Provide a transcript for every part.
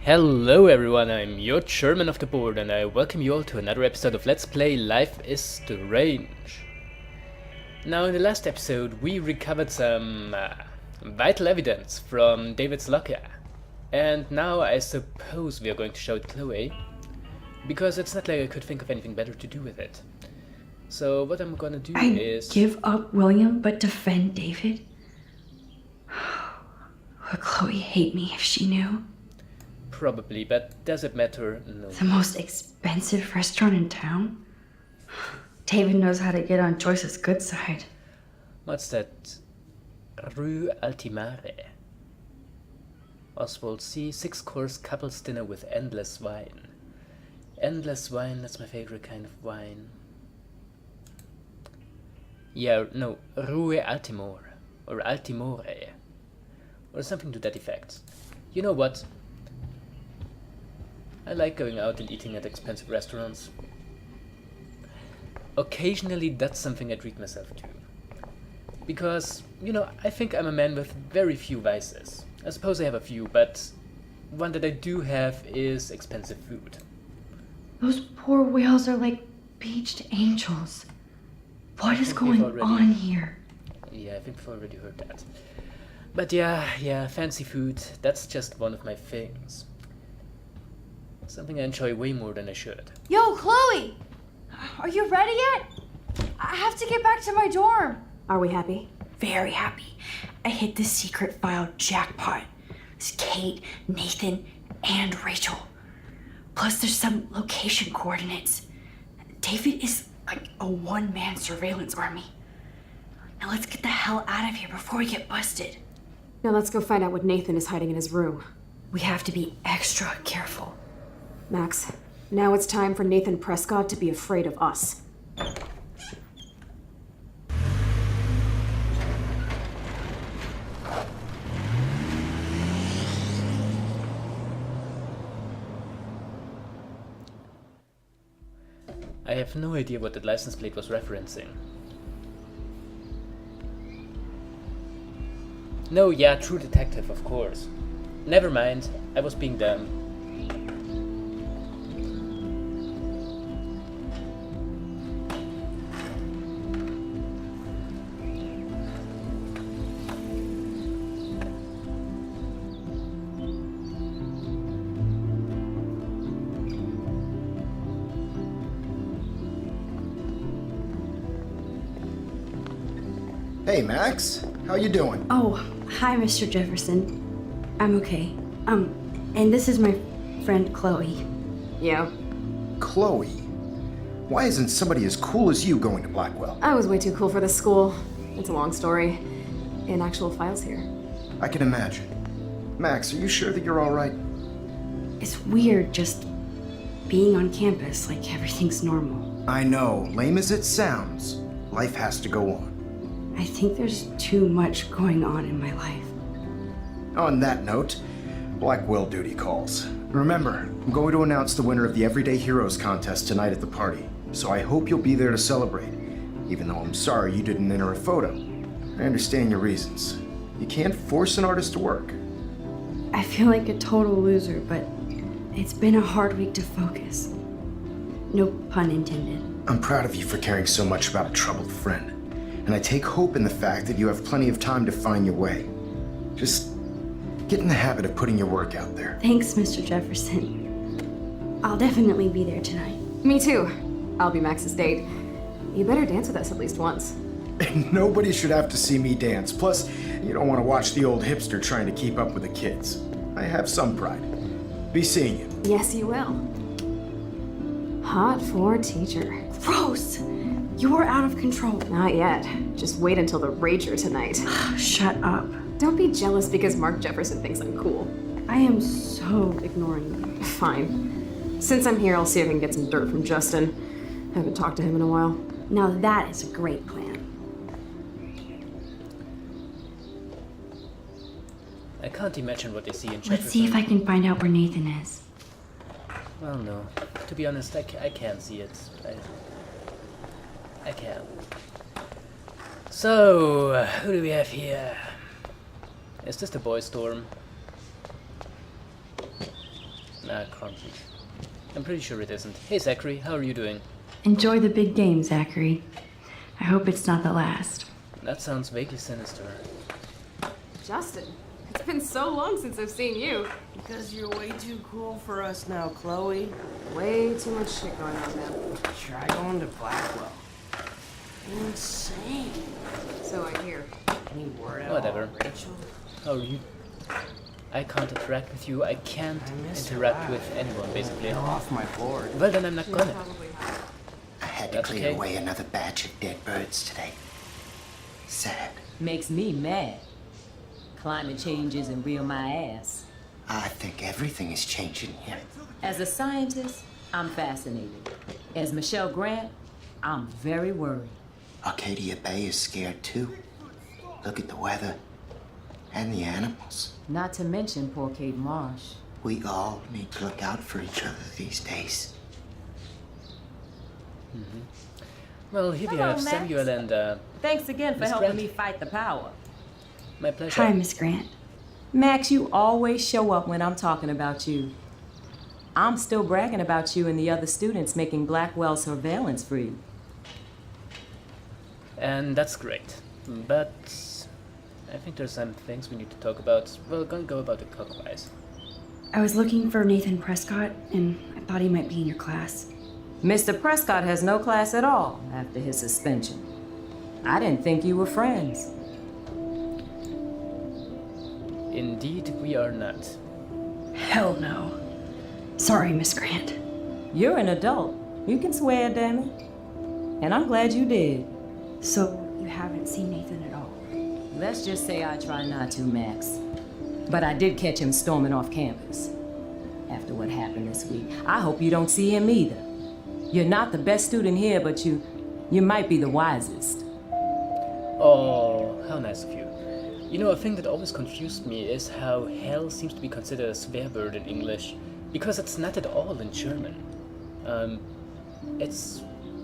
Hello everyone, I'm your chairman of the board and I welcome you all to another episode of Let's Play Life is Strange. Now in the last episode we recovered some vital evidence from David's locker. And now I suppose we are going to show it Chloe, because it's not like I could think of anything better to do with it. So what I'm gonna do is... give up William but defend David? Would Chloe hate me if she knew? Probably, but does it matter? No. The most expensive restaurant in town? David knows how to get on Joyce's good side. What's that? Rue Altimare. Oswald C. 6-course couples dinner with endless wine. Endless wine, that's my favorite kind of wine. Yeah, no, Rue Altimore. Or Altimore. Or something to that effect. You know what? I like going out and eating at expensive restaurants. Occasionally that's something I treat myself to. Because, you know, I think I'm a man with very few vices. I suppose I have a few, but one that I do have is expensive food. Those poor whales are like beached angels. What is going on here? Yeah, I think we've already heard that. But yeah, fancy food, that's just one of my things. Something I enjoy way more than I should. Yo, Chloe! Are you ready yet? I have to get back to my dorm. Are we happy? Very happy. I hit the secret file jackpot. It's Kate, Nathan, and Rachel. Plus there's some location coordinates. David is like a one-man surveillance army. Now let's get the hell out of here before we get busted. Now let's go find out what Nathan is hiding in his room. We have to be extra careful. Max, now it's time for Nathan Prescott to be afraid of us. I have no idea what that license plate was referencing. No, yeah, True Detective, of course. Never mind, I was being dumb. Hey, Max. How you doing? Oh, hi, Mr. Jefferson. I'm okay. And this is my friend Chloe. Yeah, Chloe. Why isn't somebody as cool as you going to Blackwell? I was way too cool for this school. It's a long story. In actual files here. I can imagine. Max, are you sure that you're all right? It's weird just being on campus like everything's normal. I know, lame as it sounds, life has to go on. I think there's too much going on in my life. On that note, Blackwell duty calls. Remember, I'm going to announce the winner of the Everyday Heroes contest tonight at the party, so I hope you'll be there to celebrate, even though I'm sorry you didn't enter a photo. I understand your reasons. You can't force an artist to work. I feel like a total loser, but it's been a hard week to focus. No pun intended. I'm proud of you for caring so much about a troubled friend, and I take hope in the fact that you have plenty of time to find your way. Just get in the habit of putting your work out there. Thanks, Mr. Jefferson. I'll definitely be there tonight. Me too. I'll be Max's date. You better dance with us at least once. Nobody should have to see me dance. Plus, you don't want to watch the old hipster trying to keep up with the kids. I have some pride. Be seeing you. Yes, you will. Hot for teacher. Gross! You are out of control. Not yet. Just wait until the rager tonight. Shut up. Don't be jealous because Mark Jefferson thinks I'm cool. I am so ignoring you. Fine. Since I'm here, I'll see if I can get some dirt from Justin. Haven't talked to him in a while. Now that is a great plan. I can't imagine what they see in Jefferson. Let's see if I can find out where Nathan is. Well, no. To be honest, I can't see it. I can't. So, who do we have here? Is this the boys' dorm? Nah, can't be. I'm pretty sure it isn't. Hey Zachary, how are you doing? Enjoy the big game, Zachary. I hope it's not the last. That sounds vaguely sinister. Justin, it's been so long since I've seen you. Because you're way too cool for us now, Chloe. Way too much shit going on now. Try going to Blackwell. Insane. So I hear. Any word at Whatever. all, Rachel? How are you? I can't interact with you. I can't I miss her interact laugh. with anyone, basically. They're off my board. Well, then I'm not gonna. Probably have. I had to That's clear okay. away another batch of dead birds today. Sad. Makes me mad. Climate change isn't real my ass. I think everything is changing here. As a scientist, I'm fascinated. As Michelle Grant, I'm very worried. Arcadia Bay is scared too. Look at the weather and the animals. Not to mention poor Kate Marsh. We all need to look out for each other these days. Well, here we Hello, have Max. Samuel and, Thanks again for Miss helping Grant. me fight the power. my pleasure. Hi, Miss Grant. Max, you always show up when I'm talking about you. I'm still bragging about you and the other students making Blackwell surveillance free. And that's great. But I think there's some things we need to talk about. We're gonna go about it clockwise. I was looking for Nathan Prescott, and I thought he might be in your class. Mr. Prescott has no class at all after his suspension. I didn't think you were friends. Indeed, we are not. Hell no. Sorry, Miss Grant. You're an adult. You can swear, damn it. And I'm glad you did. So, you haven't seen Nathan at all? Let's just say I try not to, Max. But I did catch him storming off campus. After what happened this week, I hope you don't see him either. You're not the best student here, but you might be the wisest. Oh, how nice of you. You know, a thing that always confused me is how hell seems to be considered a swear word in English, because it's not at all in German. It's,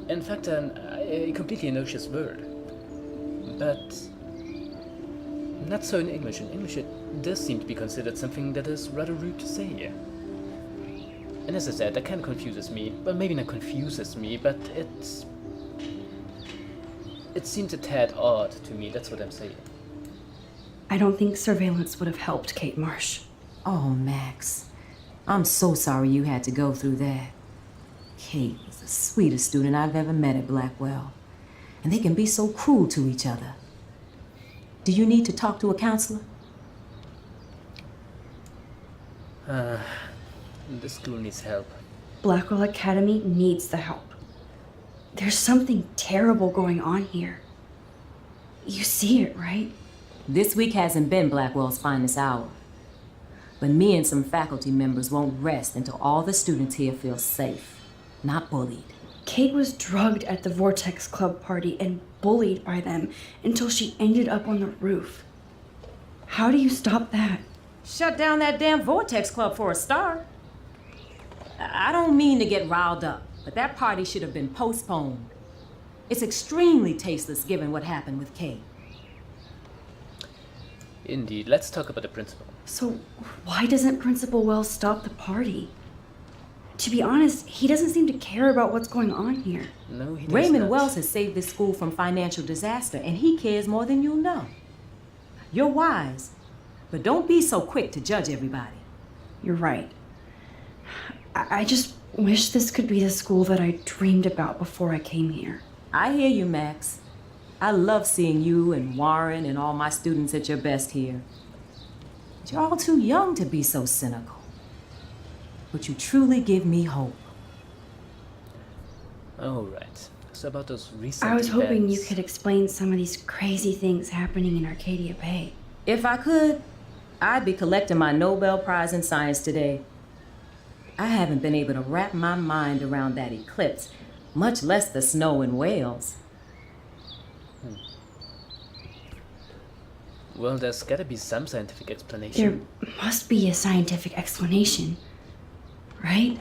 in fact, a completely noxious word. But not so in English. In English, it does seem to be considered something that is rather rude to say. And as I said, that kind of confuses me. Well, maybe not confuses me, but it seems a tad odd to me, that's what I'm saying. I don't think surveillance would have helped Kate Marsh. Oh, Max. I'm so sorry you had to go through that. Kate was the sweetest student I've ever met at Blackwell. And they can be so cruel to each other. Do you need to talk to a counselor? The school needs help. Blackwell Academy needs the help. There's something terrible going on here. You see it, right? This week hasn't been Blackwell's finest hour. But me and some faculty members won't rest until all the students here feel safe, not bullied. Kate was drugged at the Vortex Club party and bullied by them until she ended up on the roof. How do you stop that? Shut down that damn Vortex Club for a start. I don't mean to get riled up, but that party should have been postponed. It's extremely tasteless given what happened with Kate. Indeed, let's talk about the principal. So, why doesn't Principal Wells stop the party? To be honest, he doesn't seem to care about what's going on here. No, he does Raymond not. Wells has saved this school from financial disaster, and he cares more than you'll know. You're wise, but don't be so quick to judge everybody. You're right. I just wish this could be the school that I dreamed about before I came here. I hear you, Max. I love seeing you and Warren and all my students at your best here. But you're all too young to be so cynical. But you truly give me hope. Alright, so about those recent I was hoping you events. could explain some of these crazy things happening in Arcadia Bay. If I could, I'd be collecting my Nobel Prize in Science today. I haven't been able to wrap my mind around that eclipse, much less the snow in Wales. Well, there's gotta be some scientific explanation. There must be a scientific explanation, right?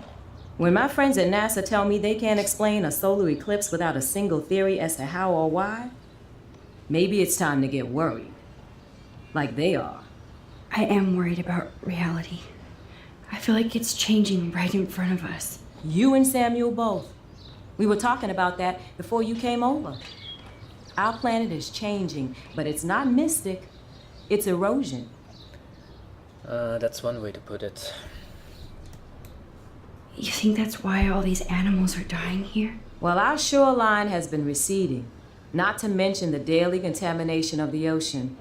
When my friends at NASA tell me they can't explain a solar eclipse without a single theory as to how or why, maybe it's time to get worried. Like they are. I am worried about reality. I feel like it's changing right in front of us. You and Samuel both. We were talking about that before you came over. Our planet is changing, but it's not mystic. It's erosion. That's one way to put it. You think that's why all these animals are dying here? Well, our shoreline has been receding, not to mention the daily contamination of the ocean.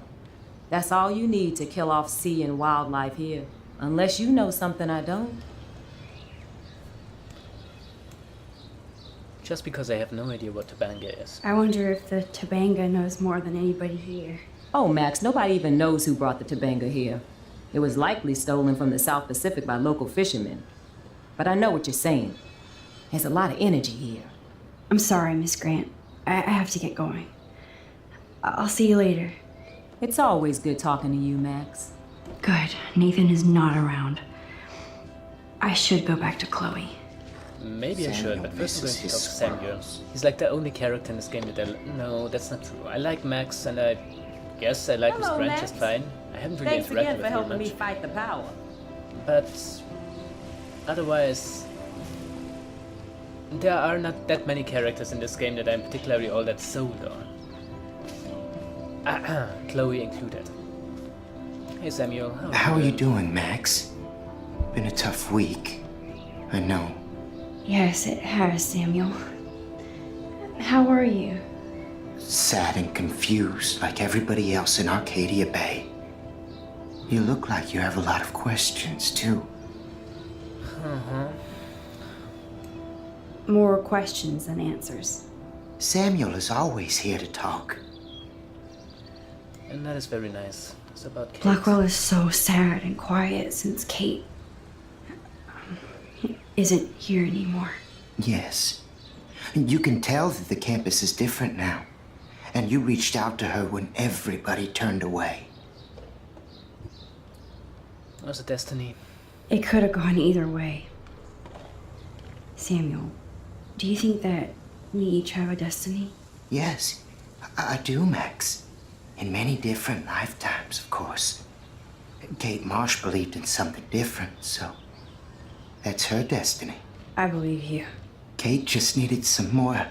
That's all you need to kill off sea and wildlife here, unless you know something I don't. Just because I have no idea what Tabanga is. I wonder if the Tabanga knows more than anybody here. Oh, Max, nobody even knows who brought the Tabanga here. It was likely stolen from the South Pacific by local fishermen. But I know what you're saying. There's a lot of energy here. I'm sorry, Miss Grant. I have to get going. I'll see you later. It's always good talking to you, Max. Good. Nathan is not around. I should go back to Chloe. Maybe I should, but first I'm going to talk to Samuel. He's like the only character in this game that No, that's not true. I like Max, and I guess I like Miss Hello, Grant Max. just fine. I haven't really Thanks interacted again with for her helping me much. fight the power. But otherwise, there are not that many characters in this game that I'm particularly all that sold on. Chloe included. Hey Samuel, How are you doing, Max? Been a tough week. I know. Yes, it has, Samuel. How are you? Sad and confused like everybody else in Arcadia Bay. You look like you have a lot of questions, too. More questions than answers. Samuel is always here to talk. And that is very nice. It's about Kate. Blackwell is so sad and quiet since Kate isn't here anymore. Yes. You can tell that the campus is different now. And you reached out to her when everybody turned away. Was it destiny? It could have gone either way. Samuel, do you think that we each have a destiny? Yes, I do, Max. In many different lifetimes, of course. Kate Marsh believed in something different, so that's her destiny. I believe you. Kate just needed some more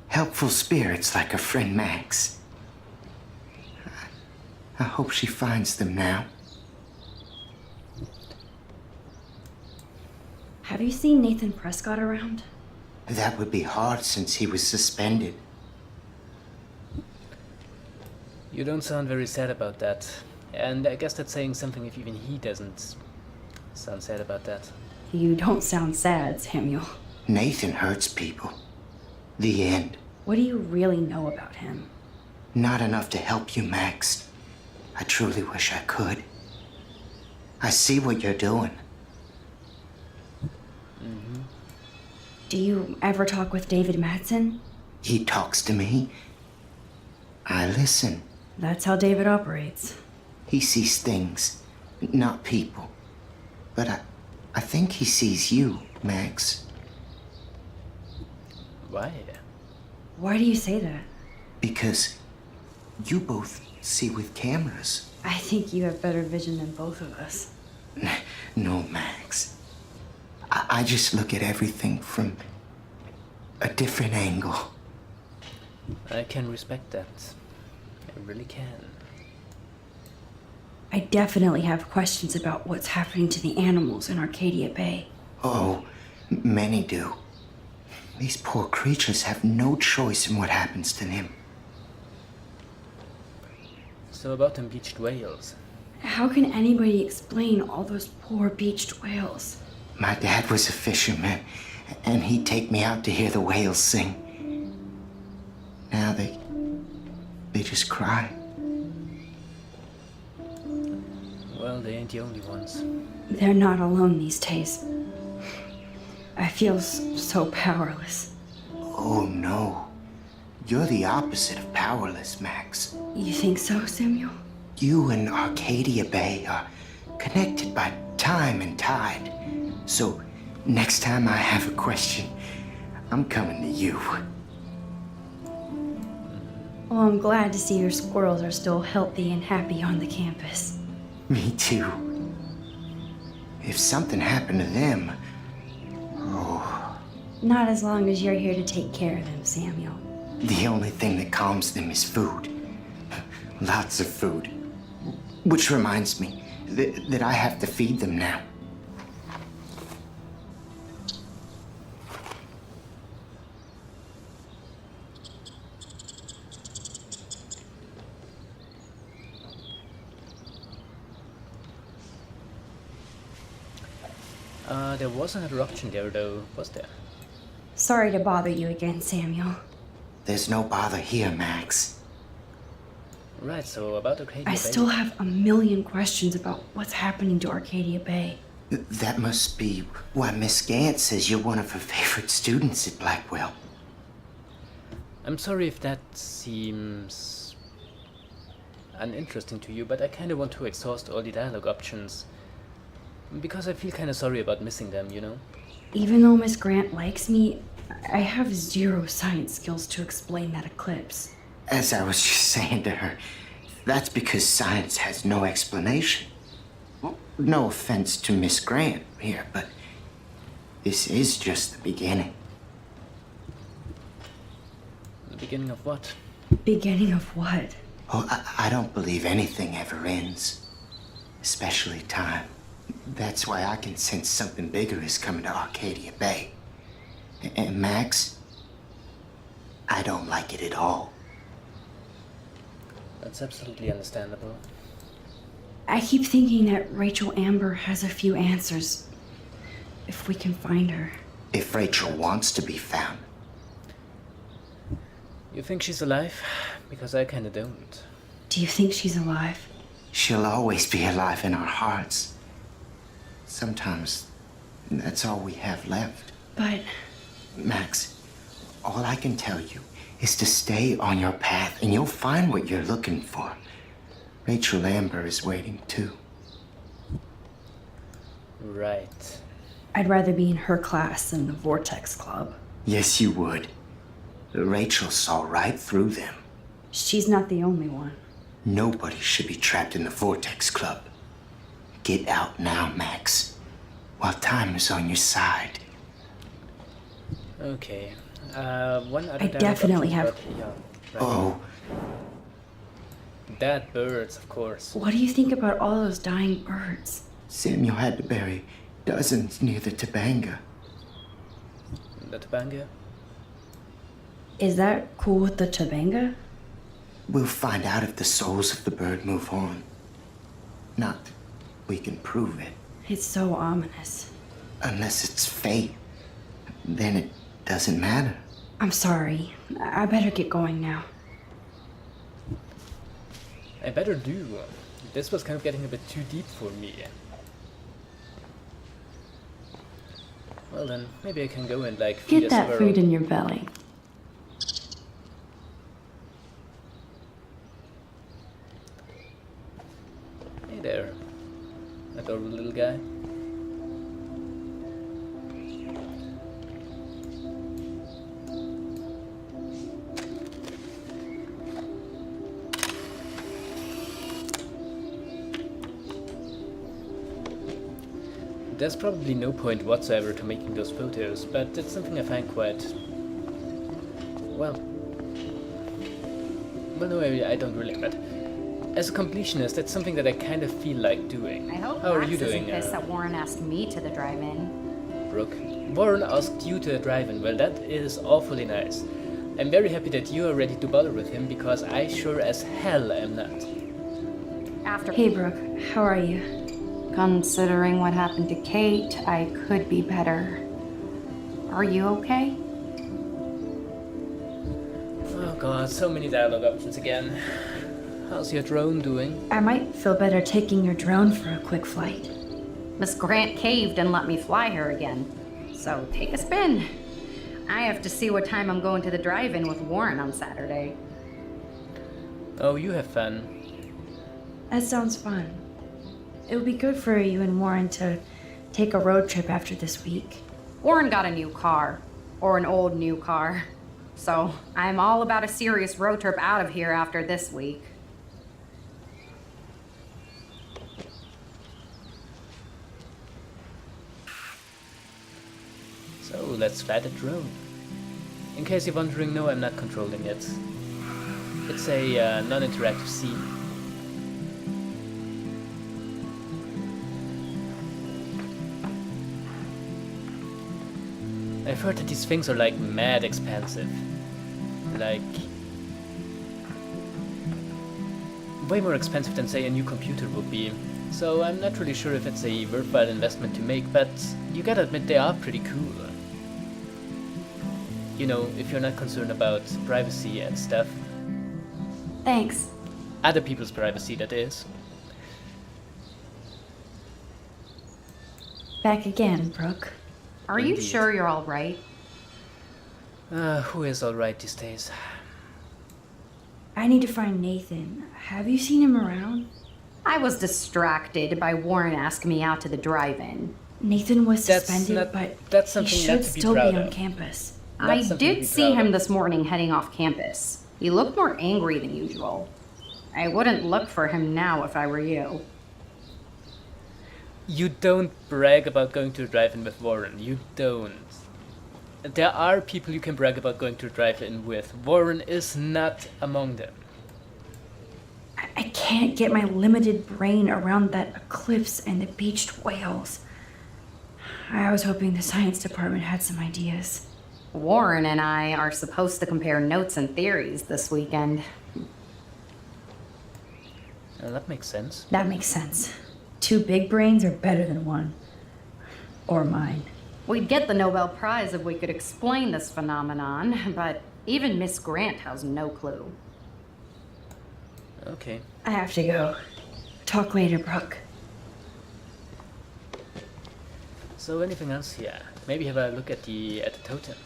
helpful spirits like her friend Max. I hope she finds them now. Have you seen Nathan Prescott around? That would be hard since he was suspended. You don't sound very sad about that. And I guess that's saying something if even he doesn't sound sad about that. You don't sound sad, Samuel. Nathan hurts people. The end. What do you really know about him? Not enough to help you, Max. I truly wish I could. I see what you're doing. Do you ever talk with David Madsen? He talks to me. I listen. That's how David operates. He sees things, not people. But I think he sees you, Max. Why? Why do you say that? Because you both see with cameras. I think you have better vision than both of us. No, Max. I just look at everything from a different angle. I can respect that. I really can. I definitely have questions about what's happening to the animals in Arcadia Bay. Oh, many do. These poor creatures have no choice in what happens to them. So about them beached whales. How can anybody explain all those poor beached whales? My dad was a fisherman, and he'd take me out to hear the whales sing. Now they just cry. Well, they ain't the only ones. They're not alone these days. I feel so powerless. Oh no. You're the opposite of powerless, Max. You think so, Samuel? You and Arcadia Bay are connected by time and tide. So, next time I have a question, I'm coming to you. Well, I'm glad to see your squirrels are still healthy and happy on the campus. Me too. If something happened to them... Not as long as you're here to take care of them, Samuel. The only thing that calms them is food. Lots of food. Which reminds me that I have to feed them now. There was another option there though, was there? Sorry to bother you again, Samuel. There's no bother here, Max. Right, so about Arcadia Bay. I still have a million questions about what's happening to Arcadia Bay. That must be why Miss Gant says you're one of her favorite students at Blackwell. I'm sorry if that seems uninteresting to you, but I kinda want to exhaust all the dialogue options. Because I feel kinda sorry about missing them, you know? Even though Miss Grant likes me, I have zero science skills to explain that eclipse. As I was just saying to her, that's because science has no explanation. Well, no offense to Miss Grant here, but this is just the beginning. The beginning of what? Beginning of what? Oh, I don't believe anything ever ends, especially time. That's why I can sense something bigger is coming to Arcadia Bay. And Max, I don't like it at all. That's absolutely understandable. I keep thinking that Rachel Amber has a few answers. If we can find her. If Rachel wants to be found. You think she's alive? Because I kinda don't. Do you think she's alive? She'll always be alive in our hearts. Sometimes that's all we have left. But Max, all I can tell you is to stay on your path and you'll find what you're looking for. Rachel Amber is waiting too. Right. I'd rather be in her class than the Vortex Club. Yes, you would. Rachel saw right through them. She's not the only one. Nobody should be trapped in the Vortex Club. Get out now, Max, while time is on your side. Okay. One other I dialogue definitely option, have- but yeah, right. Oh, Dead birds, of course. What do you think about all those dying birds? Samuel had to bury dozens near the Tabanga. The Tabanga? Is that cool with the Tabanga? We'll find out if the souls of the bird move on. Not that we can prove it. It's so ominous. Unless it's fate, then it doesn't matter. I'm sorry. I better get going now. I better do. This was kind of getting a bit too deep for me. Well then, maybe I can go and like feed Get a that squirrel. food in your belly. Hey there, adorable little guy. There's probably no point whatsoever to making those photos, but it's something I find quite... well, no, I don't really, but as a completionist, it's something that I kind of feel like doing. I hope How are Max you isn't doing, pissed that Warren asked me to the drive-in. Brooke? Warren asked you to drive-in. Well, that is awfully nice. I'm very happy that you are ready to bother with him, because I sure as hell am not. After Hey, Brooke. How are you? considering what happened to Kate, I could be better. Are you okay? Oh god, so many dialogue options again. How's your drone doing? I might feel better taking your drone for a quick flight. Miss Grant caved and let me fly her again. So take a spin. I have to see what time I'm going to the drive-in with Warren on Saturday. Oh, you have fun. That sounds fun. It would be good for you and Warren to take a road trip after this week. Warren got a new car. Or an old new car. So I'm all about a serious road trip out of here after this week. So let's fly the drone. In case you're wondering, no, I'm not controlling it. It's a non-interactive scene. I've heard that these things are like mad expensive. Like way more expensive than say a new computer would be. So I'm not really sure if it's a worthwhile investment to make, but you gotta admit they are pretty cool. You know, if you're not concerned about privacy and stuff. Thanks. Other people's privacy, that is. Back again, Brooke. Are you Indeed. sure you're all right? Who is alright these days? I need to find Nathan. Have you seen him around? I was distracted by Warren asking me out to the drive-in. Nathan was That's suspended, not- but that's he something should not to be still be proud on of. campus. I That's something to be did see proud him of. this morning heading off campus. He looked more angry than usual. I wouldn't look for him now if I were you. You don't brag about going to a drive-in with Warren. You don't. There are people you can brag about going to a drive-in with. Warren is not among them. I can't get my limited brain around that eclipse and the beached whales. I was hoping the science department had some ideas. Warren and I are supposed to compare notes and theories this weekend. That makes sense. That makes sense. 2 big brains are better than 1. Or mine. We'd get the Nobel Prize if we could explain this phenomenon, but even Miss Grant has no clue. Okay. I have to go. Talk later, Brooke. So anything else here? Maybe have a look at the totem.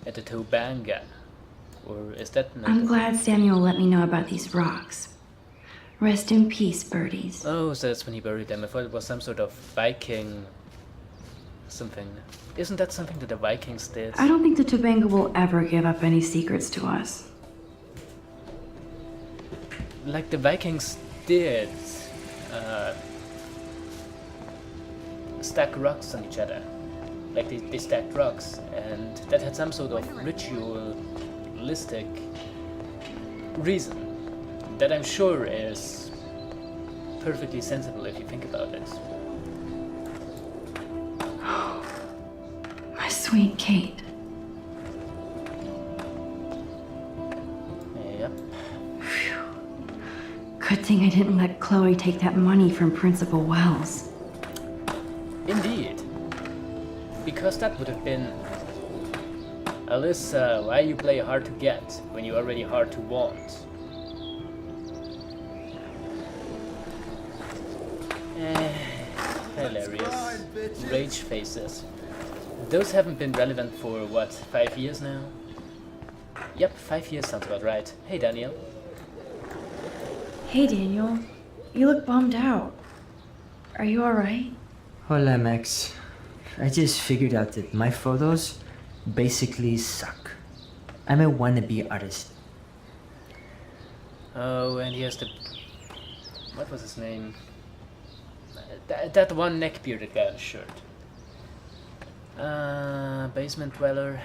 At the Tobanga. Or is that not? I'm glad Samuel let me know about these rocks. Rest in peace, birdies. Oh, so that's when he buried them. I thought it was some sort of Viking something. Isn't that something that the Vikings did? I don't think the Tobanga will ever give up any secrets to us. Like the Vikings did stack rocks on each other. Like they stacked rocks, and that had some sort of ritualistic reason that I'm sure is perfectly sensible if you think about it. My sweet Kate. Yep. Good thing I didn't let Chloe take that money from Principal Wells. Indeed. Because that would have been... Alyssa, why you play hard to get when you're already hard to want? Hilarious. Rage faces. Those haven't been relevant for, what, 5 years now? Yep, 5 years sounds about right. Hey, Daniel. Hey, Daniel. You look bummed out. Are you alright? Hola, Max. I just figured out that my photos basically suck. I'm a wannabe artist. Oh, and he has the... What was his name? That one neck-bearded guy on the shirt. Basement dweller.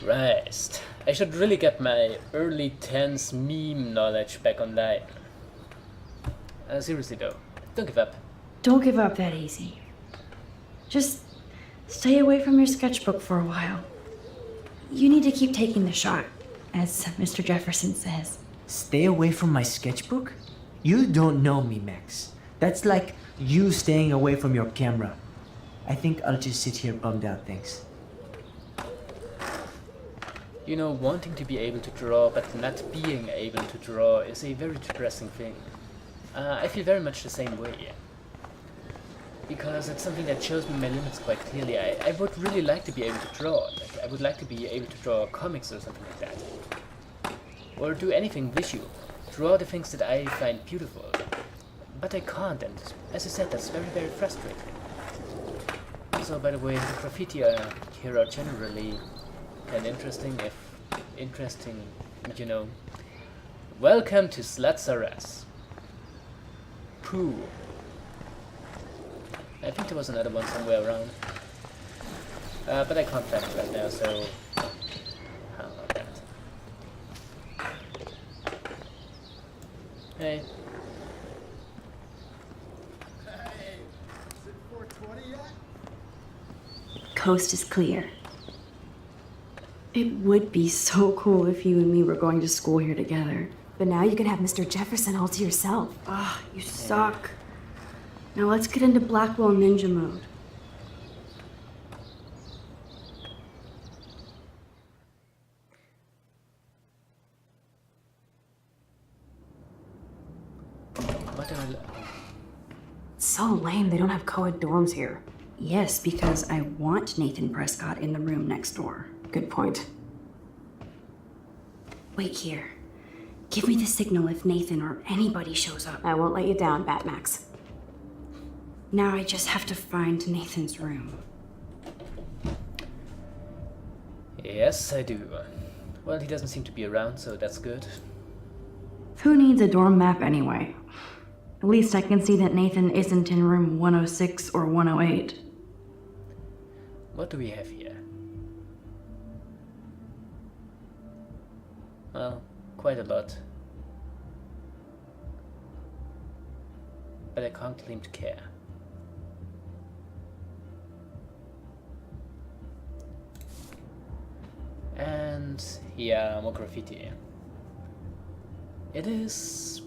Christ. I should really get my early 10s meme knowledge back online. Seriously though, don't give up. Don't give up that easy. Just stay away from your sketchbook for a while. You need to keep taking the shot, as Mr. Jefferson says. Stay away from my sketchbook? You don't know me, Max. That's like you staying away from your camera. I think I'll just sit here bummed out, thanks. You know, wanting to be able to draw but not being able to draw is a very depressing thing. I feel very much the same way. Because it's something that shows me my limits quite clearly. I would really like to be able to draw. Like, I would like to be able to draw comics or something like that. Or do anything visual. Draw the things that I find beautiful. But I can't, and as I said, that's very, very frustrating. So, by the way, graffiti here are generally kind of interesting, if interesting, you know. Welcome to Sluts R Us. Pooh. think there was another one somewhere around. But I can't find it right now, so... How about that? Hey. Coast is clear. It would be so cool if you and me were going to school here together. But now you can have Mr. Jefferson all to yourself. Ah, you suck. Now let's get into Blackwell Ninja mode. What am I... It's so lame they don't have co-ed dorms here. Yes, because I want Nathan Prescott in the room next door. Good point. Wait here. Give me the signal if Nathan or anybody shows up. I won't let you down, Batmax. Now I just have to find Nathan's room. Yes, I do. Well, he doesn't seem to be around, so that's good. Who needs a dorm map anyway? At least I can see that Nathan isn't in room 106 or 108. What do we have here? Well, quite a lot. But I can't claim to care. And yeah, more graffiti. It is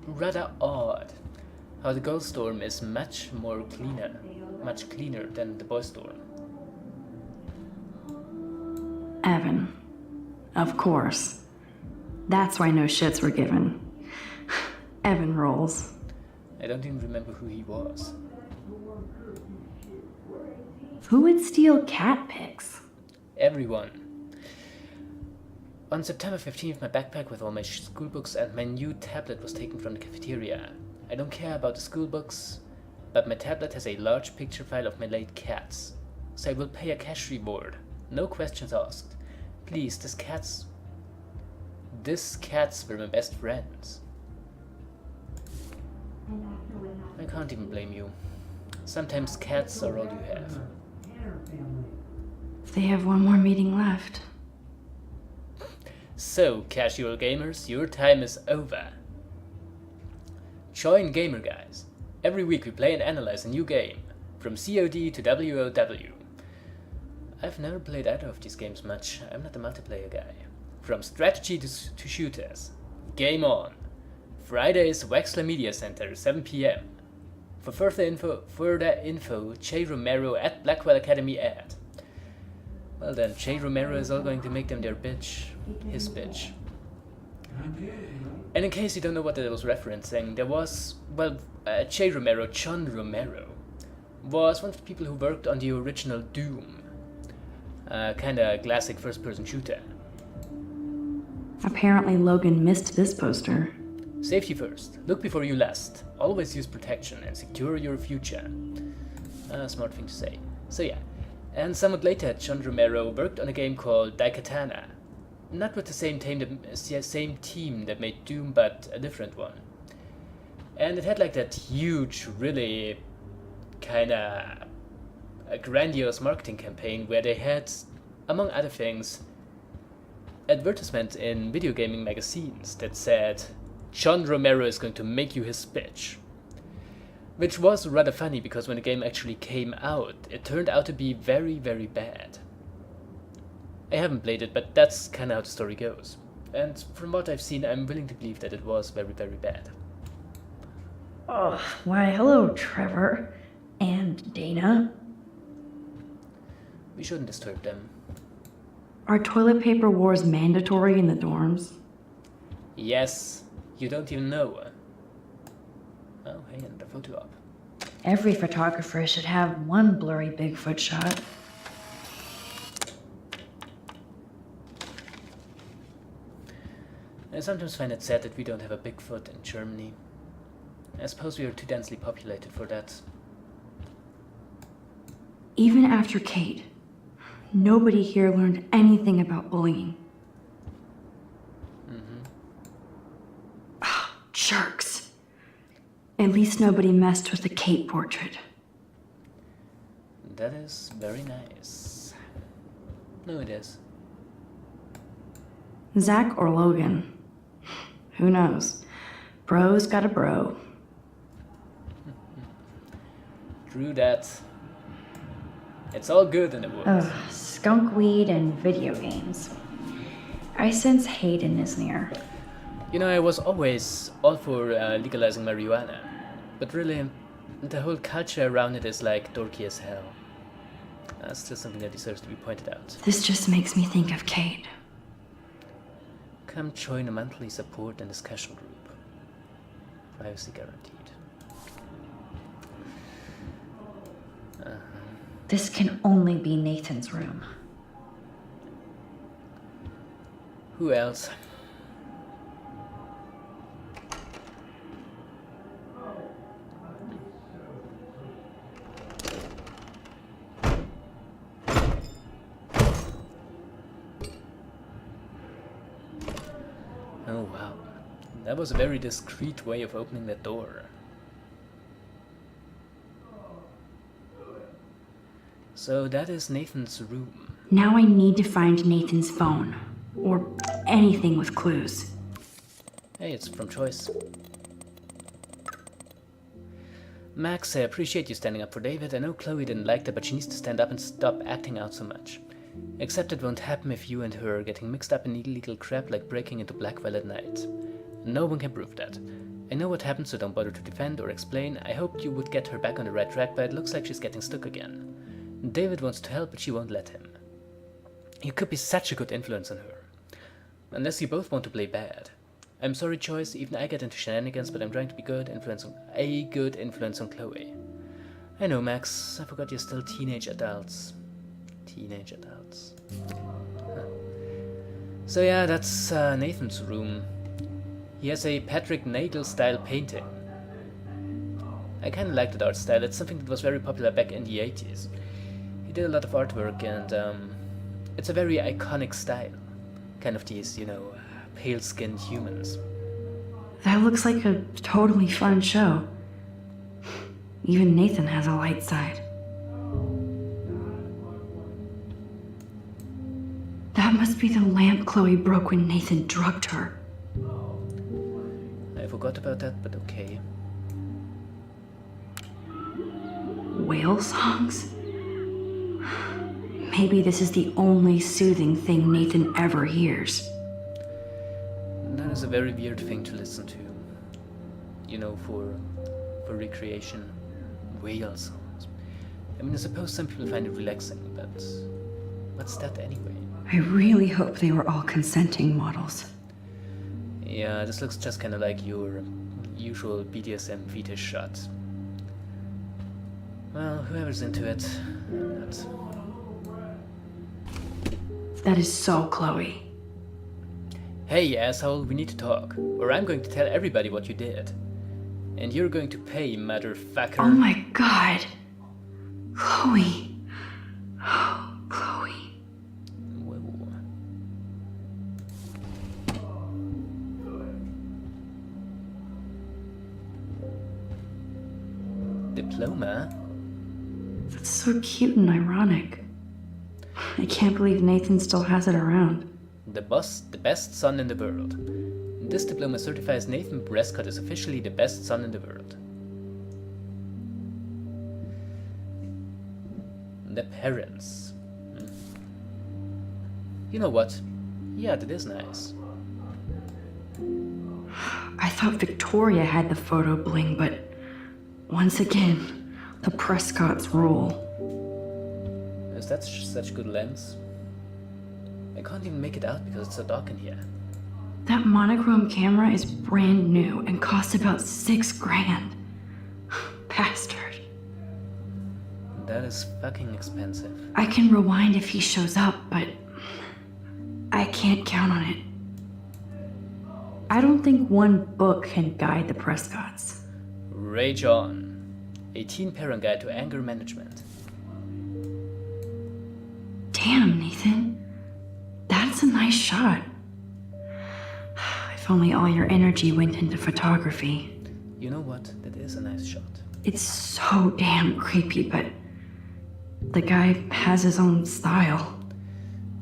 rather odd how the girls' dorm is much cleaner than the boys' dorm. Evan. Of course. That's why no shits were given. Evan rolls. I don't even remember who he was. Who would steal cat pics? Everyone. On September 15th, my backpack with all my school books and my new tablet was taken from the cafeteria. I don't care about the school books, but my tablet has a large picture file of my late cats. So I will pay a cash reward. No questions asked. Please, these cats were my best friends. I can't even blame you. Sometimes cats are all you have. They have one more meeting left. So, casual gamers, your time is over. Join Gamer Guys. Every week we play and analyze a new game, from COD to WOW. I've never played either of these games much. I'm not a multiplayer guy. From strategy to shooters. Game on. Fridays, Wexler Media Center, 7 p.m. For further info, J. Romero at Blackwell Academy ad. Well then, J. Romero is all going to make them their bitch. His bitch. And in case you don't know what I was referencing, there was, well, J. Romero, John Romero, was one of the people who worked on the original Doom. Kinda classic first-person shooter. Apparently Logan missed this poster. Safety first. Look before you lust. Always use protection and secure your future. Smart thing to say. So yeah. And somewhat later, John Romero worked on a game called Daikatana. Not with the same team that made Doom, but a different one. And it had like that huge, really kinda a grandiose marketing campaign where they had, among other things, advertisements in video gaming magazines that said, John Romero is going to make you his bitch. Which was rather funny because when the game actually came out, it turned out to be very, very bad. I haven't played it, but that's kinda how the story goes. And from what I've seen, I'm willing to believe that it was very, very bad. Oh, why hello, Trevor. And Dana. We shouldn't disturb them. Are toilet paper wars mandatory in the dorms? Yes, you don't even know. Oh, hey, another photo op. Every photographer should have one blurry Bigfoot shot. I sometimes find it sad that we don't have a Bigfoot in Germany. I suppose we are too densely populated for that. Even after Kate, nobody here learned anything about bullying. Jerks. At least nobody messed with the Kate portrait. That is very nice. No, it is. Zach or Logan? Who knows? Bro's got a bro. True that. It's all good in the woods. Ugh, skunk weed and video games. I sense Hayden is near. You know, I was always all for legalizing marijuana. But really, the whole culture around it is like dorky as hell. That's still something that deserves to be pointed out. This just makes me think of Kate. Come join a monthly support and discussion group. Privacy guaranteed. This can only be Nathan's room. Who else? Oh wow, that was a very discreet way of opening that door. So that is Nathan's room. Now I need to find Nathan's phone. Or anything with clues. Hey, it's from Choice. Max, I appreciate you standing up for David. I know Chloe didn't like that, but she needs to stand up and stop acting out so much. Except it won't happen if you and her are getting mixed up in illegal crap like breaking into Blackwell at night. No one can prove that. I know what happened, so don't bother to defend or explain. I hoped you would get her back on the right track, but it looks like she's getting stuck again. David wants to help, but she won't let him. You could be such a good influence on her. Unless you both want to play bad. I'm sorry, Choice, even I get into shenanigans, but I'm trying to be a good influence on Chloe. I know, Max, I forgot you're still teenage adults. Teenage adults. Huh. So yeah, that's Nathan's room. He has a Patrick Nagel style painting. I kinda like that art style, it's something that was very popular back in the 80s. He did a lot of artwork and it's a very iconic style. Kind of these, you know, pale-skinned humans. That looks like a totally fun show. Even Nathan has a light side. That must be the lamp Chloe broke when Nathan drugged her. I forgot about that, but okay. Whale songs? Maybe this is the only soothing thing Nathan ever hears. That is a very weird thing to listen to. You know, for recreation. Whale songs. I mean, I suppose some people find it relaxing, but what's that anyway? I really hope they were all consenting models. Yeah, this looks just kind of like your usual BDSM fetish shot. Well, whoever's into it, I'm not. That is so Chloe. Hey, asshole, we need to talk, or I'm going to tell everybody what you did. And you're going to pay, motherfucker. Oh my god. Chloe. Oh, Chloe. Whoa. Diploma? That's so cute and ironic. I can't believe Nathan still has it around. The best son in the world. This diploma certifies Nathan Prescott is officially the best son in the world. The parents. You know what? Yeah, that is nice. I thought Victoria had the photo bling, but once again, the Prescotts rule. Is that such good lens? I can't even make it out because it's so dark in here. That monochrome camera is brand new and costs about $6,000. Bastard. That is fucking expensive. I can rewind if he shows up, but I can't count on it. I don't think one book can guide the Prescotts. Rage on. A teen parent guide to anger management. Damn, Nathan. That's a nice shot. If only all your energy went into photography. You know what? That is a nice shot. It's so damn creepy, but the guy has his own style.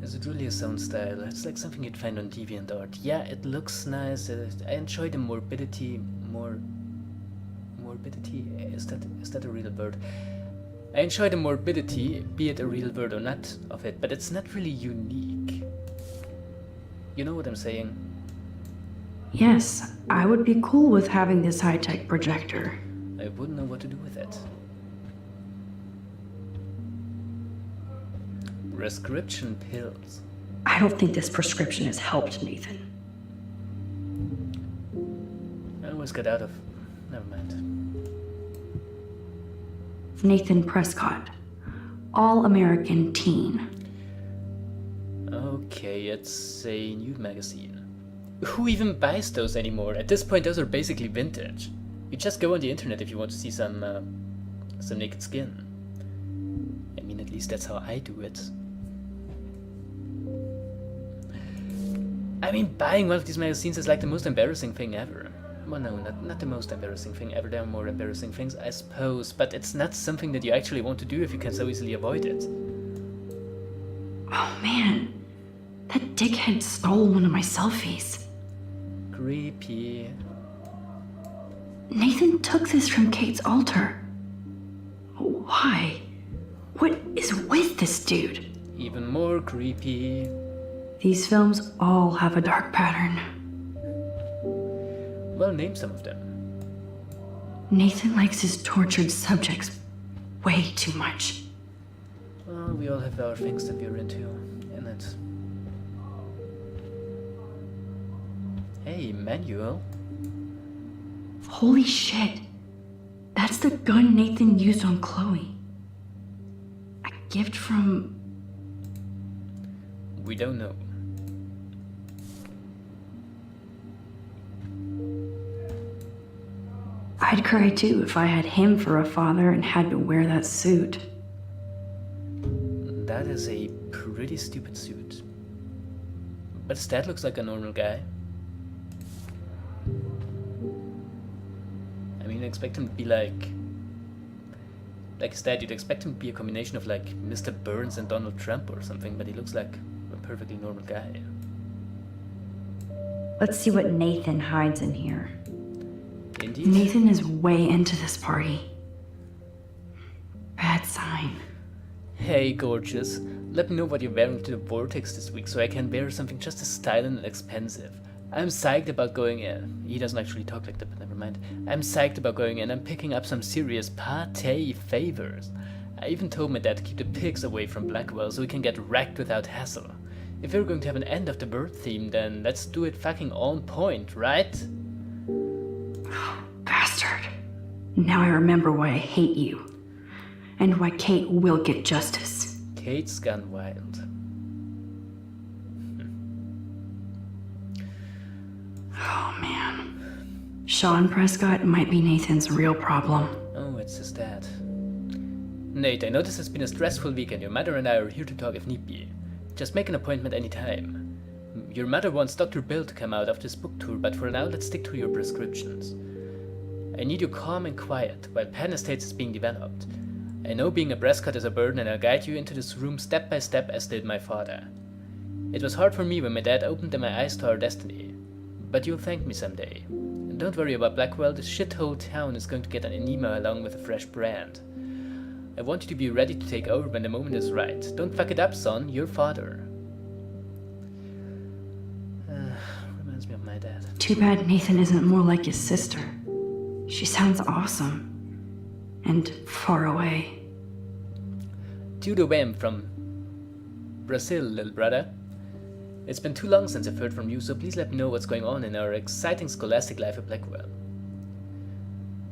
Is it really his own style? It's like something you'd find on DeviantArt. Yeah, it looks nice. I enjoy the morbidity. Morbidity? Is that a real word? I enjoy the morbidity, be it a real word or not, of it, but it's not really unique. You know what I'm saying? Yes, I would be cool with having this high-tech projector. I wouldn't know what to do with it. Prescription pills. I don't think this prescription has helped, Nathan. I always get out of... Never mind. Nathan Prescott, All-American Teen. Okay, it's a nude magazine. Who even buys those anymore? At this point, those are basically vintage. You just go on the internet if you want to see some naked skin. I mean, at least that's how I do it. I mean, buying one of these magazines is like the most embarrassing thing ever. Well, no, not the most embarrassing thing ever. There are more embarrassing things, I suppose, but it's not something that you actually want to do if you can so easily avoid it. Oh man, that dickhead stole one of my selfies. Creepy. Nathan took this from Kate's altar. Why? What is with this dude? Even more creepy. These films all have a dark pattern. Well, name some of them. Nathan likes his tortured subjects way too much. Well, we all have our things that we're into, innit? Hey, manual. Holy shit. That's the gun Nathan used on Chloe. A gift from... We don't know. I'd cry too if I had him for a father and had to wear that suit. That is a pretty stupid suit. But his dad looks like a normal guy. I mean, you expect him to be like his dad. You'd expect him to be a combination of like Mr. Burns and Donald Trump or something, but he looks like a perfectly normal guy. Let's see what Nathan hides in here. Indeed. Nathan is way into this party. Bad sign. Hey, gorgeous. Let me know what you're wearing to the Vortex this week so I can wear something just as stylish and expensive. I'm psyched about going in. He doesn't actually talk like that, but never mind. I'm psyched about going in. I'm picking up some serious party favors. I even told my dad to keep the pigs away from Blackwell so we can get wrecked without hassle. If we're going to have an end of the bird theme, then let's do it fucking on point, right? Bastard. Now I remember why I hate you. And why Kate will get justice. Kate's gone wild. Oh man. Sean Prescott might be Nathan's real problem. Oh, it's his dad. Nate, I know this has been a stressful week and your mother and I are here to talk if need be. Just make an appointment anytime. Your mother wants Dr. Bill to come out after this book tour, but for now let's stick to your prescriptions. I need you calm and quiet while pen estates is being developed. I know being a Prescott is a burden and I'll guide you into this room step by step as did my father. It was hard for me when my dad opened my eyes to our destiny, but you'll thank me someday. And don't worry about Blackwell, this shithole town is going to get an email along with a fresh brand. I want you to be ready to take over when the moment is right. Don't fuck it up, son, your father. Reminds me of my dad. Too bad Nathan isn't more like his sister. She sounds awesome. And far away. To the whim from Brazil, little brother. It's been too long since I've heard from you, so please let me know what's going on in our exciting scholastic life at Blackwell.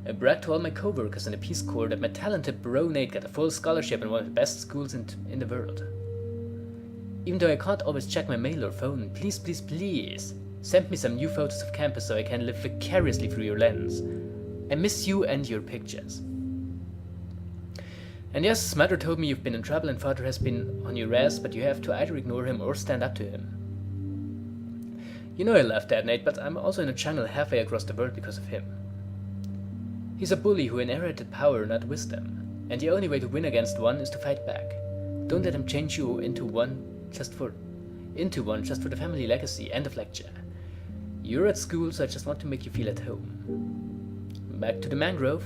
I bragged to all my co-workers in the Peace Corps that my talented bro Nate got a full scholarship in one of the best schools in the world. Even though I can't always check my mail or phone, please, please, please send me some new photos of campus so I can live vicariously through your lens. I miss you and your pictures. And yes, mother told me you've been in trouble and father has been on your ass, but you have to either ignore him or stand up to him. You know I love Dad, Nate, but I'm also in a channel halfway across the world because of him. He's a bully who inherited power, not wisdom. And the only way to win against one is to fight back. Don't let him change you into one just for the family legacy. End of lecture. You're at school, so I just want to make you feel at home. Back to the mangrove.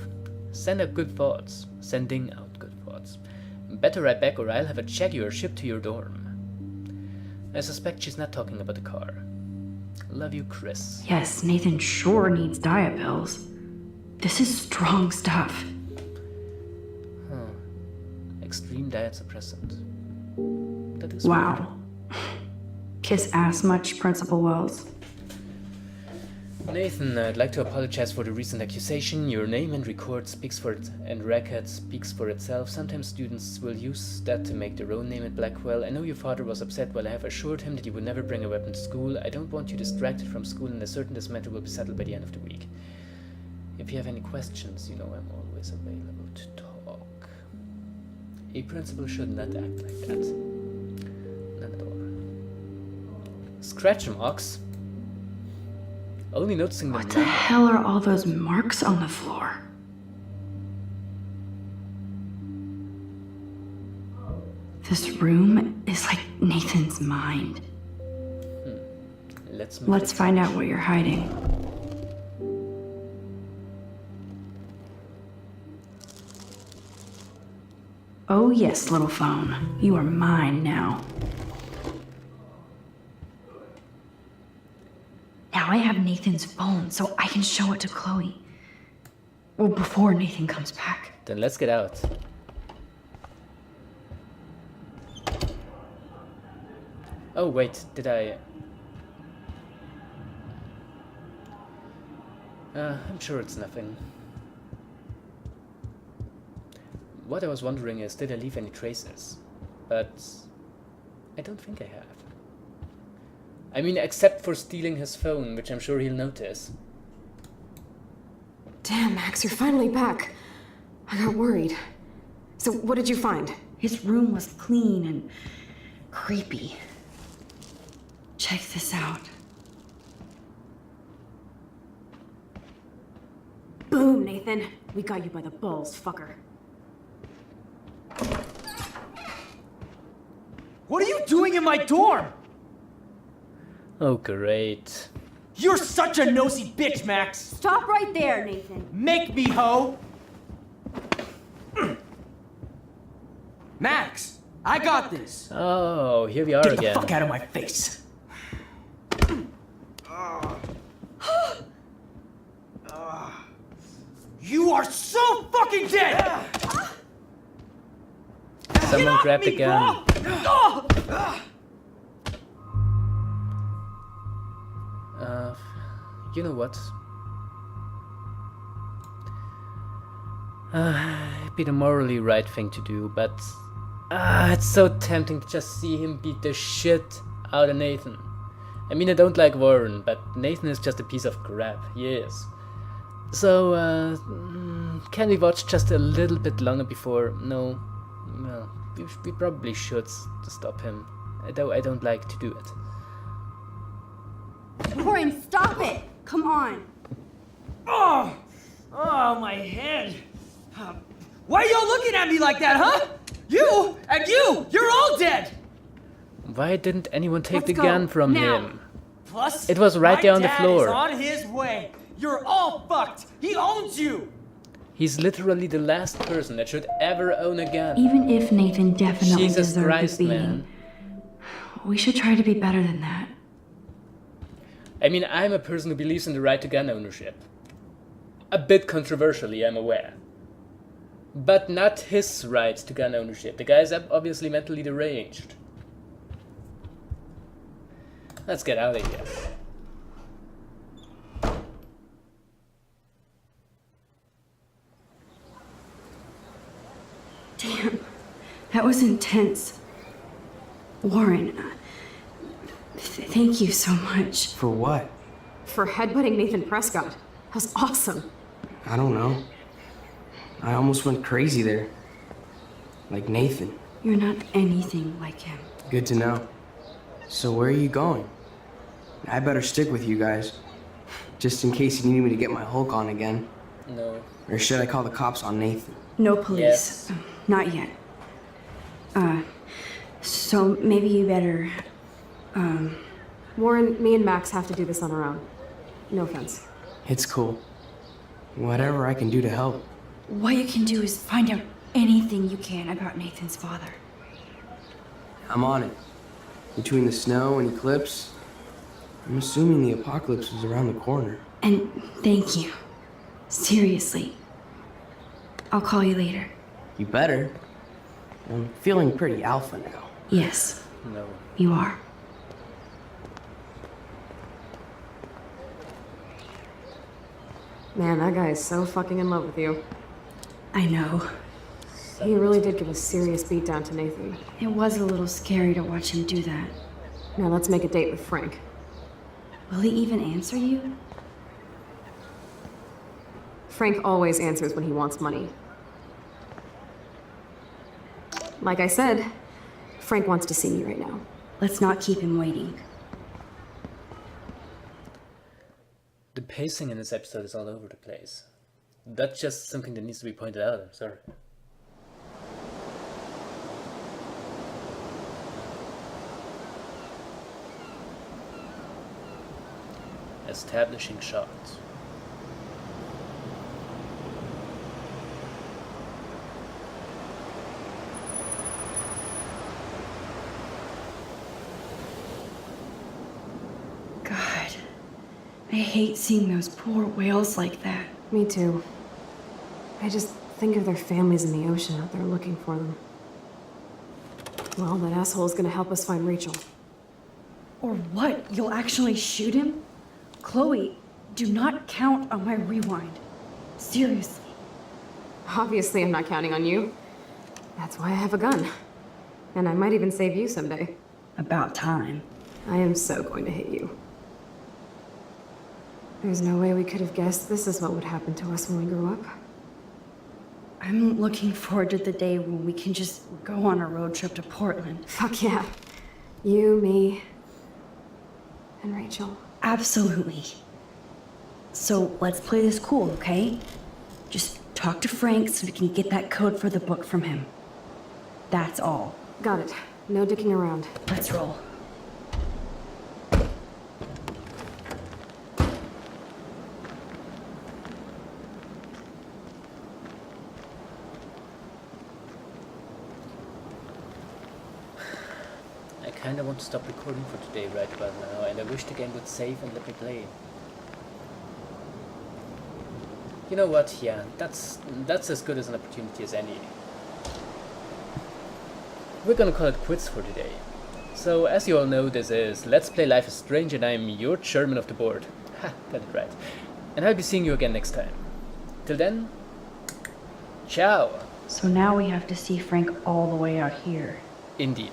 Send out good thoughts. Sending out good thoughts. Better write back or I'll have a Jaguar shipped to your dorm. I suspect she's not talking about the car. Love you, Chris. Yes, Nathan sure needs diet pills. This is strong stuff. Extreme diet suppressant. That is Wow. Kiss ass much, Principal Wells? Nathan, I'd like to apologize for the recent accusation. Your name and record speaks for it, and record speaks for itself. Sometimes students will use that to make their own name at Blackwell. I know your father was upset while I have assured him that he would never bring a weapon to school. I don't want you distracted from school, and I'm certain this matter will be settled by the end of the week. If you have any questions, you know I'm always available to talk. A principal should not act like that. Not at all. Scratch marks? Only noticing them What the hell are all those marks on the floor? This room is like Nathan's mind. Let's find out what you're hiding. Oh yes, little phone. You are mine now. Now I have Nathan's phone, so I can show it to Chloe. Well, before Nathan comes back. Then let's get out. Oh wait, did I... I'm sure it's nothing. What I was wondering is, did I leave any traces? But I don't think I have. I mean, except for stealing his phone, which I'm sure he'll notice. Damn, Max, you're finally back. I got worried. So what did you find? His room was clean and creepy. Check this out. Boom, Nathan. We got you by the balls, fucker. What are you doing in my dorm? Oh, great. You're such a nosy bitch, Max. Stop right there, Nathan. Make me, ho. Max, I got this. Oh, here we are Get again. the fuck out of my face. You are so fucking dead! Someone grab the gun. You know what? It'd be the morally right thing to do, but it's so tempting to just see him beat the shit out of Nathan. I mean, I don't like Warren, but Nathan is just a piece of crap. He is. So, can we watch just a little bit longer before? No. Well, we probably should to stop him. Though I don't like to do it. Warren, stop it! Come on. Oh, my head. Why are y'all looking at me like that, huh? You and you're all dead. Why didn't anyone take Let's the go, gun from now. him? Plus, It was right my there on the dad floor. is on his way. You're all fucked. He owns you. He's literally the last person that should ever own a gun. Even if Nathan definitely Jesus deserved Christ, a beating, man. we should try to be better than that. I mean, I'm a person who believes in the right to gun ownership. A bit controversially, I'm aware. But not his right to gun ownership. The guy's obviously mentally deranged. Let's get out of here. Damn, that was intense. Warren, thank you so much. For what? For headbutting Nathan Prescott. That was awesome. I don't know. I almost went crazy there. Like Nathan. You're not anything like him. Good to know. So where are you going? I better stick with you guys. Just in case you need me to get my Hulk on again. No. Or should I call the cops on Nathan? No police. Yes. Not yet. So maybe you better, Warren, me and Max have to do this on our own. No offense. It's cool. Whatever I can do to help. what you can do is find out anything you can about Nathan's father. I'm on it. Between the snow and eclipse, I'm assuming the apocalypse is around the corner. And thank you. Seriously. I'll call you later. You better. I'm feeling pretty alpha now. Yes, No. you are. Man, that guy is so fucking in love with you. I know. He really did give a serious beatdown to Nathan. It was a little scary to watch him do that. Now let's make a date with Frank. Will he even answer you? Frank always answers when he wants money. Like I said, Frank wants to see me right now. Let's not keep him waiting. The pacing in this episode is all over the place. That's just something that needs to be pointed out, I'm sorry. Establishing shots. God, I hate seeing those poor whales like that. Me too. I just think of their families in the ocean out there looking for them. Well, that asshole's gonna help us find Rachel. Or what? You'll actually shoot him? Chloe, do not count on my rewind. Seriously. Obviously, I'm not counting on you. That's why I have a gun. And I might even save you someday. About time. I am so going to hit you. There's no way we could have guessed this is what would happen to us when we grew up. I'm looking forward to the day when we can just go on a road trip to Portland. Fuck yeah. You, me, and Rachel. Absolutely. So let's play this cool, okay? Just talk to Frank so we can get that code for the book from him. That's all. Got it. No dicking around. Let's roll. I kinda want to stop recording for today right about now, and I wish the game would save and let me play. You know what, yeah, that's as good as an opportunity as any. We're gonna call it quits for today. So, as you all know, this is Let's Play Life is Strange, and I'm your chairman of the board. Ha, got it right. And I'll be seeing you again next time. Till then, ciao! So now we have to see Frank all the way out here. Indeed.